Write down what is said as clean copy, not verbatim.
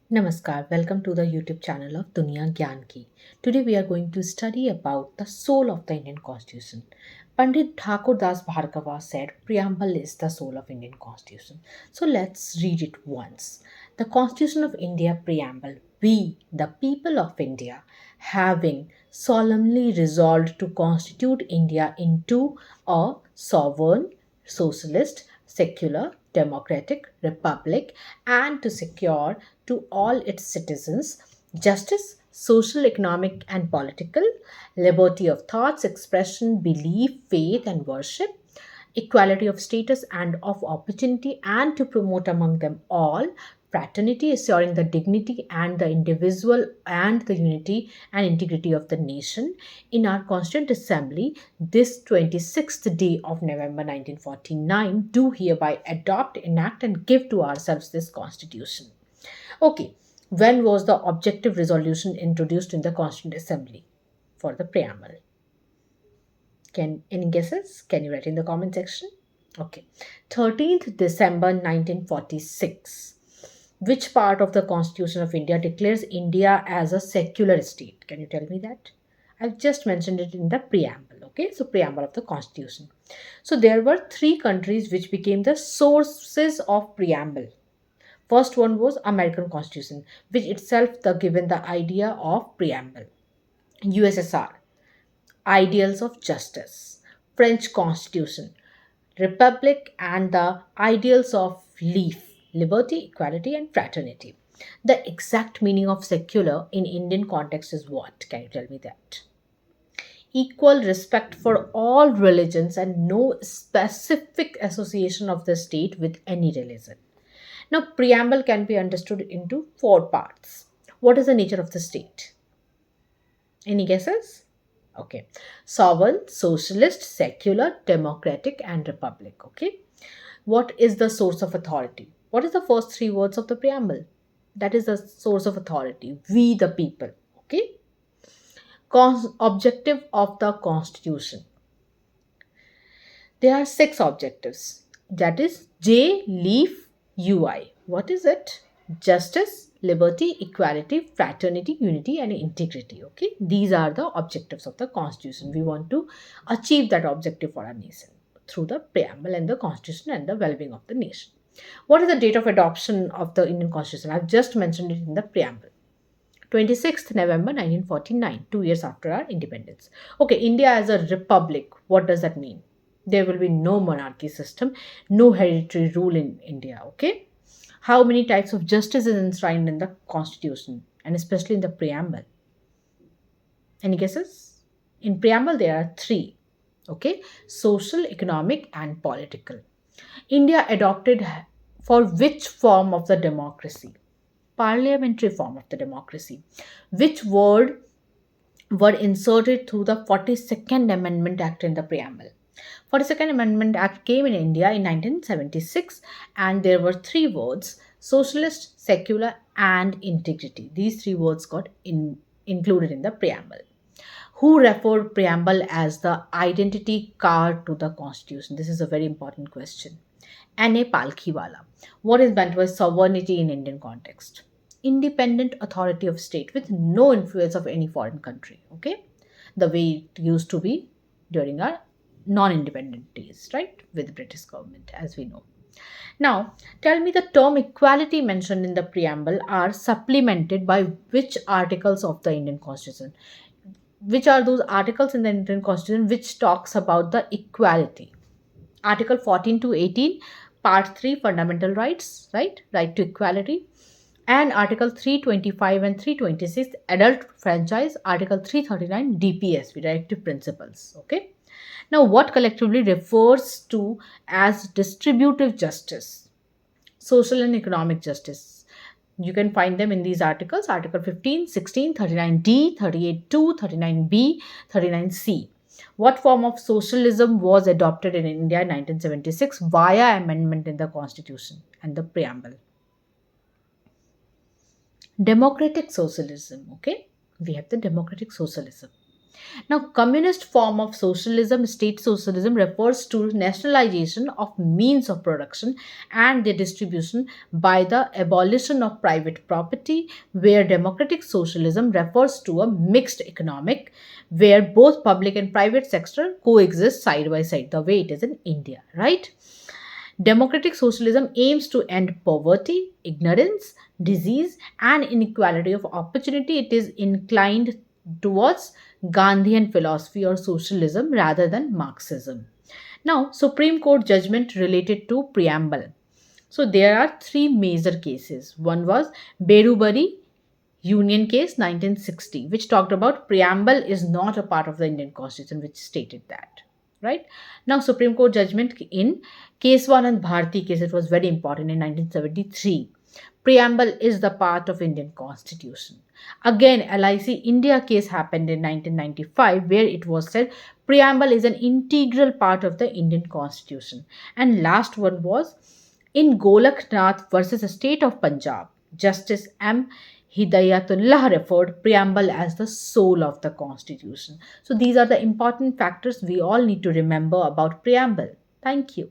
Namaskar, welcome to the YouTube channel of Dunya Gyan Ki. Today we are going to study about the soul of the Indian Constitution. Pandit Thakur Das Bhargava said, Preamble is the soul of Indian Constitution. So let's read it once. The Constitution of India Preamble. We, the people of India, having solemnly resolved to constitute India into a sovereign, socialist, secular, democratic republic, and to secure to all its citizens justice, social, economic, and political, liberty of thoughts, expression, belief, faith, and worship, equality of status and of opportunity, and to promote among them all fraternity, assuring the dignity and the individual and the unity and integrity of the nation. In our Constituent Assembly, this 26th day of November 1949, do hereby adopt, enact, and give to ourselves this Constitution. Okay, when was the objective resolution introduced in the Constituent Assembly for the preamble? Can any guesses? Can you write in the comment section? Okay, 13th December 1946. Which part of the Constitution of India declares India as a secular state? Can you tell me that? I've just mentioned it in the preamble. Okay, so preamble of the Constitution. So there were three countries which became the sources of preamble. First one was American Constitution, which itself the given the idea of preamble. USSR, ideals of justice. French Constitution, republic and the ideals of leaf, liberty, equality, and fraternity. The exact meaning of secular in Indian context is what? Can you tell me that? Equal respect for all religions and no specific association of the state with any religion. Now, preamble can be understood into four parts. What is the nature of the state? Any guesses? Okay. Sovereign, socialist, secular, democratic, and republic. Okay. What is the source of authority? What is the first three words of the preamble? That is the source of authority. We the people. Okay. Objective of the Constitution. There are six objectives. That is J, leaf, UI. What is it? Justice, liberty, equality, fraternity, unity, and integrity. Okay, these are the objectives of the Constitution. We want to achieve that objective for our nation through the preamble and the Constitution and the well-being of the nation. What is the date of adoption of the Indian Constitution? I've just mentioned it in the preamble. 26th November 1949, 2 years after our independence. Okay, India as a republic, what does that mean? There will be no monarchy system, no hereditary rule in India. Okay, how many types of justice is enshrined in the Constitution and especially in the preamble? Any guesses? In preamble, there are three. Okay, social, economic, and political. India adopted for which form of the democracy? Parliamentary form of the democracy. Which word were inserted through the 42nd Amendment Act in the preamble? 42nd Amendment Act came in India in 1976 and there were three words: socialist, secular, and integrity. These three words got included in the preamble. Who referred preamble as the identity card to the Constitution? This is a very important question. N.A. Palkhiwala. What is meant by sovereignty in Indian context? Independent authority of state with no influence of any foreign country. Okay, the way it used to be during our non-independent days, right, with the British government, as we know. Now, tell me the term equality mentioned in the preamble are supplemented by which articles of the Indian Constitution? Which are those articles in the Indian Constitution which talks about the equality? Article 14 to 18, Part 3, Fundamental Rights, right to equality. And Article 325 and 326, Adult Franchise. Article 339, DPSP, Directive Principles. Okay. Now, what collectively refers to as distributive justice, social and economic justice? You can find them in these articles: Article 15, 16, 39D, 38.2, 39B, 39C. What form of socialism was adopted in India in 1976 via amendment in the Constitution and the preamble? Democratic socialism. Okay, we have the democratic socialism. Now, communist form of socialism, state socialism, refers to nationalization of means of production and their distribution by the abolition of private property, where democratic socialism refers to a mixed economic where both public and private sector coexist side by side, the way it is in India, right? Democratic socialism aims to end poverty, ignorance, disease, and inequality of opportunity. It is inclined towards Gandhian philosophy or socialism rather than Marxism. Now, Supreme Court judgment related to preamble. So there are three major cases. One was Berubari Union case 1960, which talked about preamble is not a part of the Indian Constitution, which stated that. Right now, Supreme Court judgment in case one and Bharti case, it was very important in 1973. Preamble is the part of Indian Constitution. Again, LIC India case happened in 1995, where it was said preamble is an integral part of the Indian Constitution. And last one was in Golaknath versus State of Punjab, Justice M. Hidayatullah referred preamble as the soul of the constitution. So these are the important factors we all need to remember about preamble. Thank you.